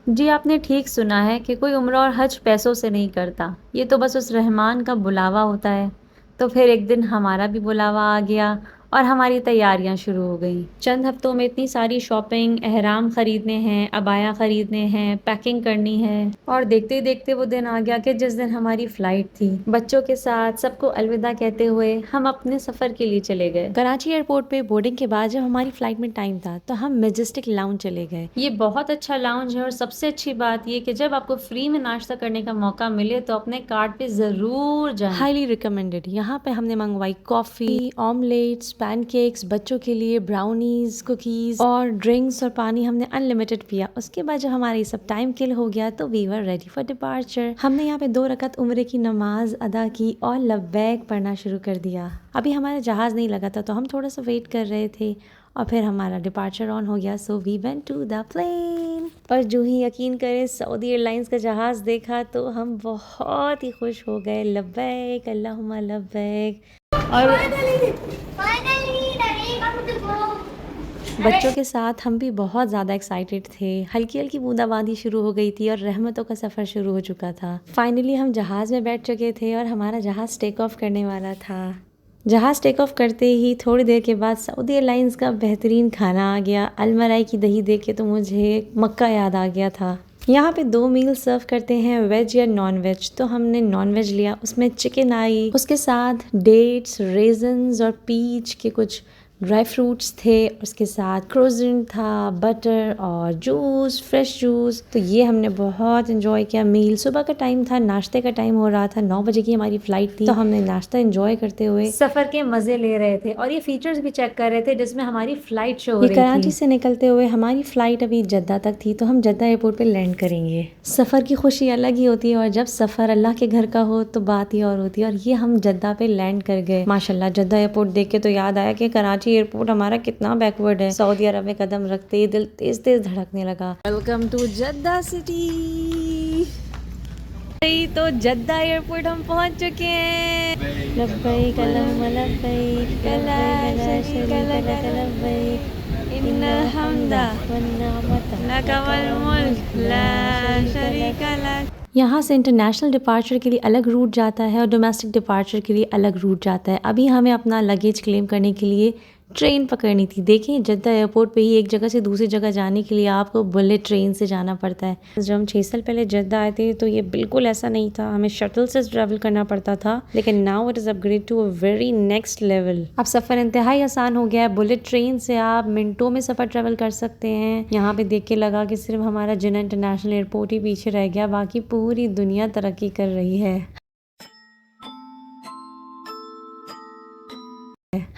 जी, आपने ठीक सुना है कि कोई उम्र और हज पैसों से नहीं करता। ये तो बस उस रहमान का बुलावा होता है। तो फिर एक दिन हमारा भी बुलावा आ गया और हमारी तैयारियां शुरू हो गईं। चंद हफ्तों में इतनी सारी शॉपिंग, एहराम खरीदने हैं, अबाया खरीदने हैं, पैकिंग करनी है। और देखते ही देखते वो दिन आ गया कि जिस दिन हमारी फ्लाइट थी। बच्चों के साथ सबको अलविदा कहते हुए हम अपने सफर के लिए चले गए। कराची एयरपोर्ट पे बोर्डिंग के बाद जब हमारी फ्लाइट में टाइम था तो हम मेजेस्टिक लाउंज चले गए। ये बहुत अच्छा लाउंज है और सबसे अच्छी बात ये कि जब आपको फ्री में नाश्ता करने का मौका मिले तो अपने कार्ड पे जरूर जाएं। Highly recommended. यहाँ पे हमने मंगवाई कॉफ़ी, ऑमलेट्स, पैनकेक्स, बच्चों के लिए ब्राउनीज, कुकीज और ड्रिंक्स और पानी हमने अनलिमिटेड पिया। उसके बाद जब हमारा ये सब टाइम किल हो गया तो we were ready for departure. हमने यहाँ पे 2 रकत उम्रे की नमाज अदा की और लब्बैक पढ़ना शुरू कर दिया। अभी हमारा जहाज़ नहीं लगा था तो हम थोड़ा सा वेट कर रहे थे और फिर हमारा डिपार्चर ऑन हो गया। So we went to the plane. और जो ही यकीन करें सऊदी एयरलाइंस का जहाज़ देखा तो हम बहुत ही खुश हो गए। लब्बैक अल्लाहुम्मा लब्बैक। और बच्चों के साथ हम भी बहुत ज़्यादा एक्साइटेड थे। हल्की हल्की बूंदाबांदी शुरू हो गई थी और रहमतों का सफ़र शुरू हो चुका था। फाइनली हम जहाज़ में बैठ चुके थे और हमारा जहाज़ टेक ऑफ करने वाला था। जहाज़ टेक ऑफ करते ही थोड़ी देर के बाद सऊदी एयरलाइंस का बेहतरीन खाना आ गया। अलमराई की दही देख के तो मुझे मक्का याद आ गया था। यहाँ पे 2 मील सर्व करते हैं, वेज या नॉन वेज। तो हमने नॉन वेज लिया, उसमें चिकन आई, उसके साथ डेट्स, रेजन्स और पीच के कुछ ड्राई फ्रूट्स थे। उसके साथ क्रोजेंट था, बटर और जूस, फ्रेश जूस। तो ये हमने बहुत एंजॉय किया मील। सुबह का टाइम था, नाश्ते का टाइम हो रहा था, 9 बजे की हमारी फ्लाइट थी। तो हमने नाश्ता एंजॉय करते हुए सफर के मजे ले रहे थे और ये फीचर्स भी चेक कर रहे थे जिसमें हमारी फ्लाइट शो हो ये रही कराची थी। से निकलते हुए हमारी फ़्लाइट अभी जद्दा तक थी तो हम जद्दा एयरपोर्ट पे लैंड करेंगे। सफ़र की खुशी अलग ही होती है और जब सफ़र अल्लाह के घर का हो तो बात ही और होती है। और ये हम जद्दा पे लैंड कर गए। माशाल्लाह जद्दा एयरपोर्ट देख के तो याद आया कि कराची एयरपोर्ट हमारा कितना बैकवर्ड है। सऊदी अरब में कदम रखते ही दिल तेज तेज धड़कने लगा। Welcome to Jeddah city. तो जद्दा एयरपोर्ट हम पहुंच चुके हैं। लब्बैक अल्लाहुम्मा लब्बैक, ला शरीका लक लब्बैक, इन्नल हम्दा वन निअमत लक वल मुल्क ला शरीका लक। यहाँ से इंटरनेशनल डिपार्चर के लिए अलग रूट जाता है और डोमेस्टिक डिपार्चर के लिए अलग रूट जाता है। अभी हमें अपना लगेज क्लेम करने के लिए ट्रेन पकड़नी थी। देखें जद्दा एयरपोर्ट पे ही एक जगह से दूसरी जगह जाने के लिए आपको बुलेट ट्रेन से जाना पड़ता है। जब हम 6 साल पहले जद्दा आए थे तो ये बिल्कुल ऐसा नहीं था, हमें शटल से ट्रैवल करना पड़ता था। लेकिन now it is upgrade to a very next level. अब सफ़र इंतहाई आसान हो गया है। बुलेट ट्रेन से आप मिनटों में सफ़र ट्रैवल कर सकते हैं। यहाँ पे देख के लगा कि सिर्फ हमारा जिन्ना इंटरनेशनल एयरपोर्ट ही पीछे रह गया, बाकी पूरी दुनिया तरक्की कर रही है।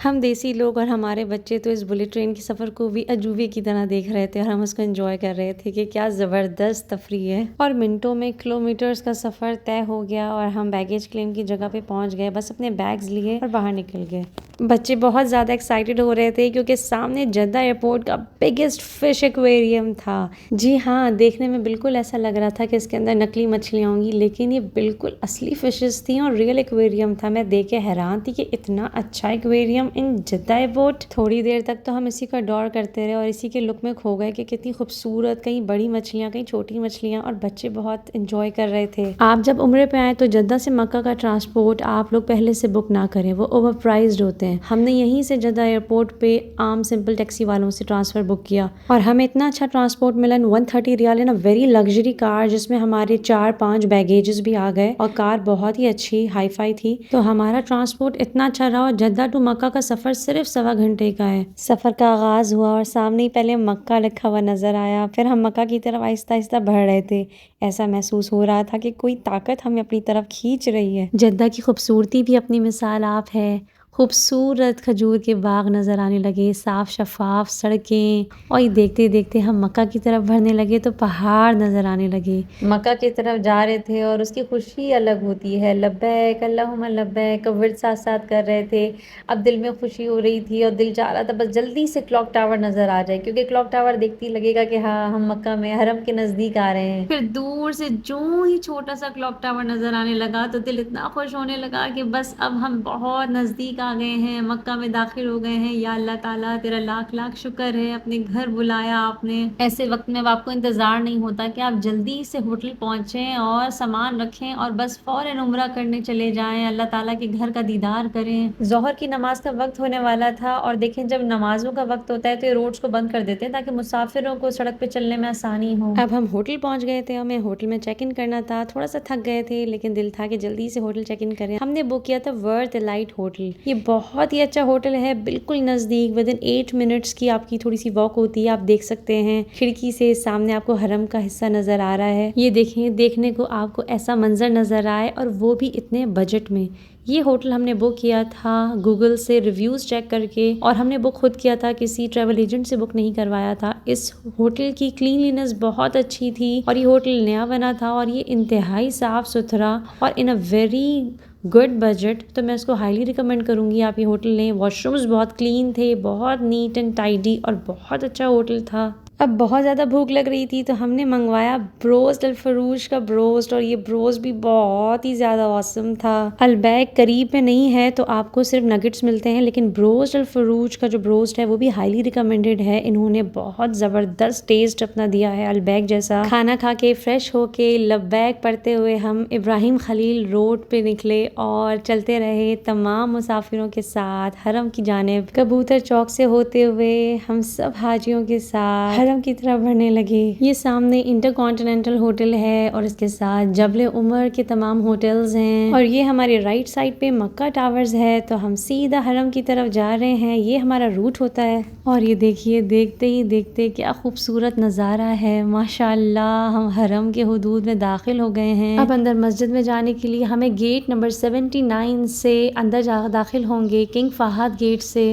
हम देसी लोग और हमारे बच्चे तो इस बुलेट ट्रेन के सफ़र को भी अजूबे की तरह देख रहे थे और हम उसको एंजॉय कर रहे थे कि क्या ज़बरदस्त तफरी है। और मिनटों में किलोमीटर्स का सफ़र तय हो गया और हम बैगेज क्लेम की जगह पे पहुंच गए। बस अपने बैग्स लिए और बाहर निकल गए। बच्चे बहुत ज़्यादा एक्साइटेड हो रहे थे क्योंकि सामने जद्दा एयरपोर्ट का बिगेस्ट फिश एक्वेरियम था। जी हाँ, देखने में बिल्कुल ऐसा लग रहा था कि इसके अंदर नकली मछलियाँ होंगी, लेकिन ये बिल्कुल असली फिशेस थी और रियल एक्वेरियम था। मैं देख के हैरान थी कि इतना अच्छा एक्वेरियम इन जद्दा एयरपोर्ट। थोड़ी देर तक तो हम इसी का दौर करते रहे और इसी के लुक में खो गए कि कितनी खूबसूरत, कहीं बड़ी मछलियाँ, कहीं छोटी मछलियाँ, और बच्चे बहुत इंजॉय कर रहे थे। आप जब उम्रे पे आए तो जद्दा से मक्का का ट्रांसपोर्ट आप लोग पहले से बुक ना करें, वो ओवर प्राइज्ड होते हैं। हमने यहीं से जद्दा एयरपोर्ट पे आम सिंपल टैक्सी वालों से ट्रांसफर बुक किया और हमें इतना अच्छा ट्रांसपोर्ट मिला। 130 रियाल इन अ वेरी लग्जरी कार जिसमें हमारे 4-5 बैगेजेस भी आ गए और कार बहुत ही अच्छी हाई फाई थी। तो हमारा ट्रांसपोर्ट इतना अच्छा रहा और जद्दा टू मक्का का सफर सिर्फ 1.25 घंटे का है। सफर का आगाज हुआ और सामने ही पहले मक्का लिखा हुआ नजर आया। फिर हम मक्का की तरफ आहिस्ता आहिस्ता बढ़ रहे थे। ऐसा महसूस हो रहा था कि कोई ताकत हमें अपनी तरफ खींच रही है। जद्दा की खूबसूरती भी अपनी मिसाल आप है। खूबसूरत खजूर के बाग नज़र आने लगे, साफ शफाफ सड़कें, और ये देखते देखते हम मक्का की तरफ बढ़ने लगे तो पहाड़ नज़र आने लगे। मक्का की तरफ जा रहे थे और उसकी खुशी अलग होती है। लब्बैक अल्लाहुम्मा लब्बैक विर्द साथ साथ कर रहे थे। अब दिल में खुशी हो रही थी और दिल चाह रहा था बस जल्दी से क्लॉक टावर नजर आ जाए, क्योंकि क्लॉक टावर देखती लगेगा कि हाँ हम मक्का में हरम के नजदीक आ रहे हैं। फिर दूर से जो ही छोटा सा क्लॉक टावर नजर आने लगा तो दिल इतना खुश होने लगा कि बस अब हम बहुत नजदीक आ गए हैं, मक्का में दाखिल हो गए हैं। या अल्लाह ताला तेरा लाख लाख शुक्र है, अपने घर बुलाया आपने। ऐसे वक्त में अब आपको इंतज़ार नहीं होता कि आप जल्दी से होटल पहुँचें और सामान रखें और बस फ़ौरन उम्रा करने चले जाएँ, अल्लाह ताला के घर का दीदार करें। ज़ोहर की नमाज़ का वक्त होने वाला था और देखें जब नमाज़ों का वक्त होता है तो ये रोड्स को बंद कर देते हैं ताकि मुसाफिरों को सड़क पे चलने में आसानी हो। अब हम होटल पहुंच गए थे, हमें होटल में चेक इन करना था। थोड़ा सा थक गए थे लेकिन दिल था कि जल्दी से होटल चेक इन करें। हमने बुक किया था वर्थ लाइट होटल। ये बहुत ही अच्छा होटल है, बिल्कुल नज़दीक, विदिन 8 मिनट्स की आपकी थोड़ी सी वॉक होती है। आप देख सकते हैं खिड़की से सामने आपको हरम का हिस्सा नज़र आ रहा है। ये देखें, देखने को आपको ऐसा मंजर नज़र आए और वो भी इतने बजट में। ये होटल हमने बुक किया था गूगल से रिव्यूज़ चेक करके, और हमने बुक खुद किया था, किसी ट्रैवल एजेंट से बुक नहीं करवाया था। इस होटल की क्लीनलीनेस बहुत अच्छी थी और ये होटल नया बना था और ये इंतहाई साफ़ सुथरा और इन अ वेरी गुड बजट। तो मैं इसको हाईली रिकमेंड करूँगी, आप ये होटल लें। वॉशरूम्स बहुत क्लीन थे, बहुत नीट एंड टाइडी और बहुत अच्छा होटल था। अब बहुत ज़्यादा भूख लग रही थी तो हमने मंगवाया ब्रोस्ट अल-फरूज का ब्रोस्ट, और ये ब्रोस्ट भी बहुत ही ज़्यादा औसम था। अलबैग करीब में नहीं है तो आपको सिर्फ नगेट्स मिलते हैं, लेकिन ब्रोस्ट अल-फरूज का जो ब्रोस्ट है वो भी हाईली रिकमेंडेड है। इन्होंने बहुत ज़बरदस्त टेस्ट अपना दिया है अलबैग जैसा। खाना खा के फ्रेश होके लब्बैक पढ़ते हुए हम इब्राहिम खलील रोड पे निकले और चलते रहे तमाम मुसाफिरों के साथ हरम की जानिब। कबूतर चौक से होते हुए हम सब हाजियों के साथ हरम की तरफ बढ़ने लगे। ये सामने इंटरकॉन्टिनेंटल होटल है और इसके साथ जबल उमर के तमाम होटल्स हैं, और ये हमारे राइट साइड पे मक्का टावर्स है। तो हम सीधा हरम की तरफ जा रहे हैं, ये हमारा रूट होता है। और ये देखिए, देखते ही देखते क्या खूबसूरत नज़ारा है, माशाअल्लाह। हम हरम के हुदूद में दाखिल हो गए हैं। अब अंदर मस्जिद में जाने के लिए हमें गेट नंबर 79 से अंदर दाखिल होंगे, किंग फहद गेट से।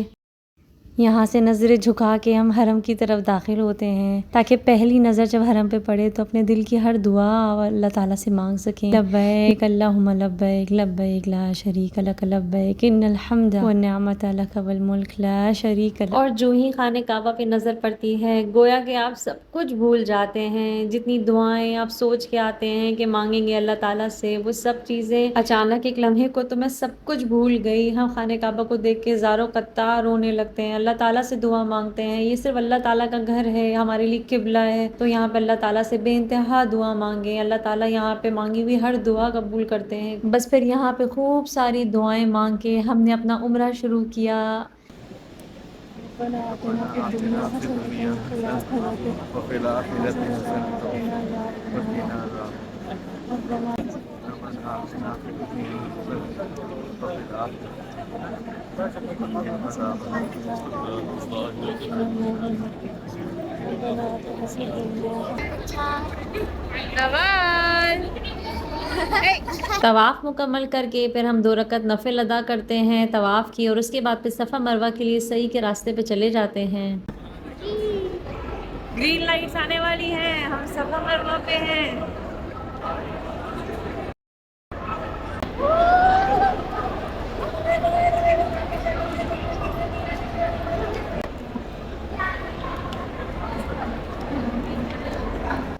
यहाँ से नज़रें झुका के हम हरम की तरफ दाखिल होते हैं ताकि पहली नज़र जब हरम पे पड़े तो अपने दिल की हर दुआ अल्लाह ताला से मांग सकें। लब्बैक अल्लाहुम्मा लब्बैक लब्बैक ला शरीक लक लब्बैक इन्नल हम्द व निअमत लक वल मुल्क ला शरीक लक। और जो ही खाने काबा पे नज़र पड़ती है गोया कि आप सब कुछ भूल जाते हैं। जितनी दुआएं आप सोच के आते हैं कि मांगेंगे अल्लाह ताला से, वो सब चीज़ें अचानक एक लम्हे को तो मैं सब कुछ भूल गई। हम खाने काबा को देख के ज़ारो कत्तार रोने लगते हैं, अल्लाह ताला से दुआ मांगते हैं। ये सिर्फ अल्लाह ताला का घर है, हमारे लिए किबला है, तो यहाँ पे अल्लाह ताला से बेइंतहा दुआ मांगे। अल्लाह ताला यहाँ पे मांगी हुई हर दुआ कबूल करते हैं। बस फिर यहाँ पे खूब सारी दुआएं मांग के हमने अपना उम्रा शुरू किया। तवाफ मुकम्मल करके फिर हम 2 रकत नफिल अदा करते हैं तवाफ की, और उसके बाद फिर सफ़ा मरवा के लिए सही के रास्ते पे चले जाते हैं। ग्रीन लाइट्स आने वाली हैं, हम सफ़ा मरवा पे हैं।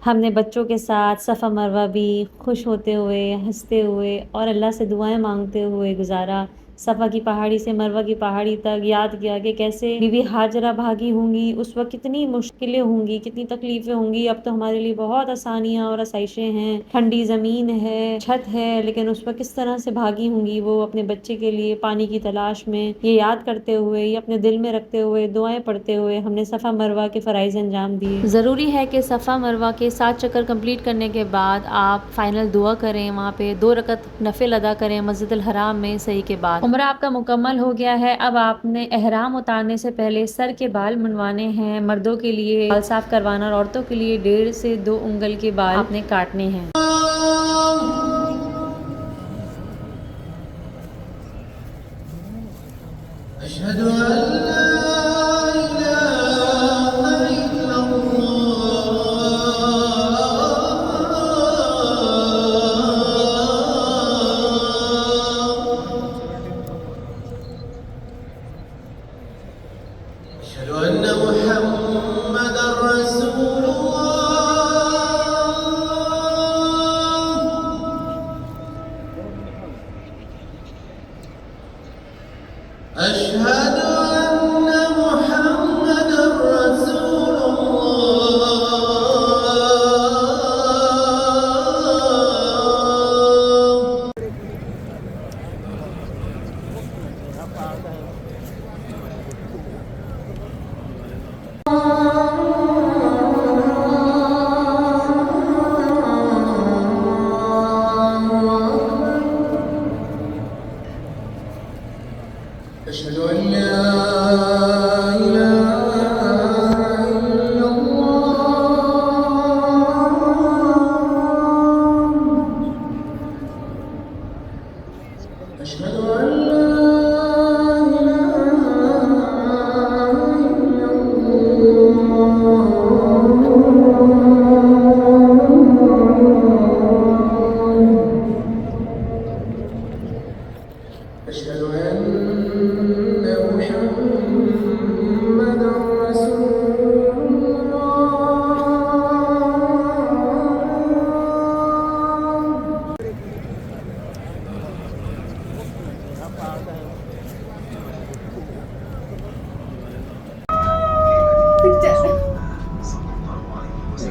हमने बच्चों के साथ सफ़ा मरवा भी खुश होते हुए, हंसते हुए और अल्लाह से दुआएं मांगते हुए गुजारा। सफ़ा की पहाड़ी से मरवा की पहाड़ी तक याद किया कि कैसे बीबी हाजरा भागी होंगी, उस वक्त कितनी मुश्किलें होंगी, कितनी तकलीफ़ें होंगी। अब तो हमारे लिए बहुत आसानियाँ और आसाइशें हैं, ठंडी ज़मीन है, छत है, लेकिन उस वक्त किस तरह से भागी होंगी वो अपने बच्चे के लिए पानी की तलाश में। ये याद करते हुए, ये अपने दिल में रखते हुए, दुआएं पढ़ते हुए हमने सफ़ा मरवा के फ़राइज़ अंजाम दिए। ज़रूरी है कि सफ़ा मरवा के 7 चक्कर कंप्लीट करने के बाद आप फाइनल दुआ करें, वहाँ पे 2 रकत नफिल अदा करें मस्जिद अल हराम में सही के बाद। उम्रा आपका मुकम्मल हो गया है। अब आपने एहराम उतारने से पहले सर के बाल मुंडवाने हैं। मर्दों के लिए बाल साफ करवाना और औरतों के लिए 1.5 से 2 उंगल के बाल आपने काटने हैं।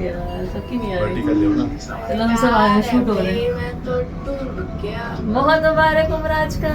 यार सबकी नहीं आ पार्टी रही। कर लियो ना। चलो हम सब आगे शूट हो रहे हैं। मैं तो टूट गया। बहुत मुबारक उम्र आज का।